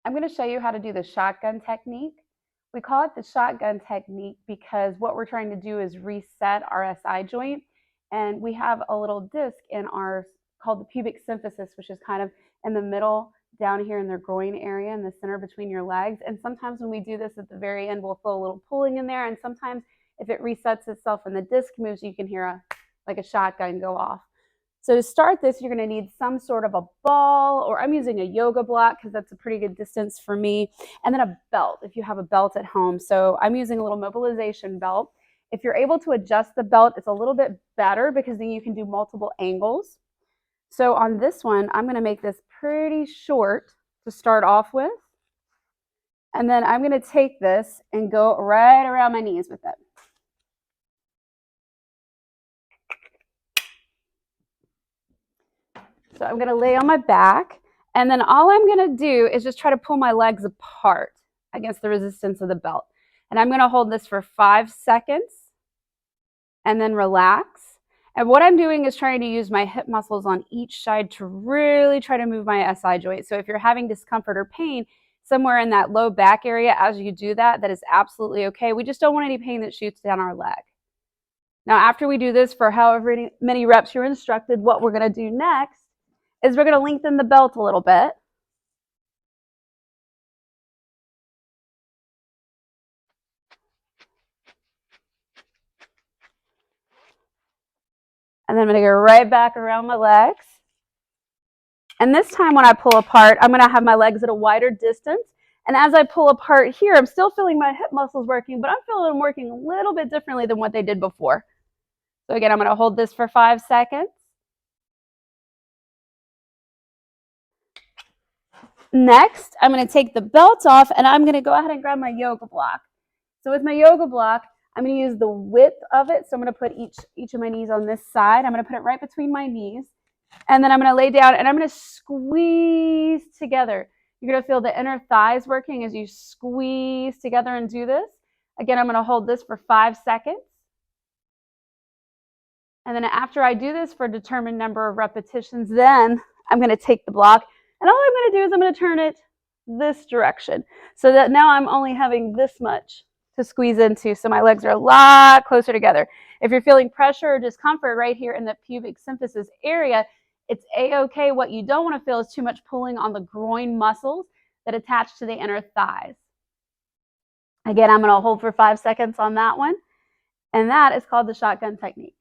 I'm going to show you how to do the shotgun technique. We call it the shotgun technique because what we're trying to do is reset our SI joint. And we have a little disc in our called the pubic symphysis, which is kind of in the middle down here in the groin area in the center between your legs. And sometimes when we do this at the very end, we'll feel a little pulling in there. And sometimes if it resets itself and the disc moves, you can hear like a shotgun go off. So to start this, you're going to need some sort of a ball, or I'm using a yoga block because that's a pretty good distance for me, and then a belt if you have a belt at home. So I'm using a little mobilization belt. If you're able to adjust the belt, it's a little bit better because then you can do multiple angles. So on this one, I'm going to make this pretty short to start off with. And then I'm going to take this and go right around my knees with it. So I'm going to lay on my back, and then all I'm going to do is just try to pull my legs apart against the resistance of the belt. And I'm going to hold this for 5 seconds and then relax. And what I'm doing is trying to use my hip muscles on each side to really try to move my SI joint. So if you're having discomfort or pain somewhere in that low back area as you do that, that is absolutely okay. We just don't want any pain that shoots down our leg. Now, after we do this for however many reps you're instructed, what we're going to do next is we're going to lengthen the belt a little bit. And then I'm going to go right back around my legs. And this time when I pull apart, I'm going to have my legs at a wider distance. And as I pull apart here, I'm still feeling my hip muscles working, but I'm feeling them working a little bit differently than what they did before. So again, I'm going to hold this for 5 seconds. Next, I'm going to take the belt off, and I'm going to go ahead and grab my yoga block. So with my yoga block, I'm going to use the width of it. So I'm going to put each of my knees on this side. I'm going to put it right between my knees. And then I'm going to lay down, and I'm going to squeeze together. You're going to feel the inner thighs working as you squeeze together and do this. Again, I'm going to hold this for 5 seconds. And then after I do this for a determined number of repetitions, then I'm going to take the block, and all I'm going to do is I'm going to turn it this direction so that now I'm only having this much to squeeze into. So my legs are a lot closer together. If you're feeling pressure or discomfort right here in the pubic symphysis area, it's a-okay. What you don't want to feel is too much pulling on the groin muscles that attach to the inner thighs. Again, I'm going to hold for 5 seconds on that one. And that is called the shotgun technique.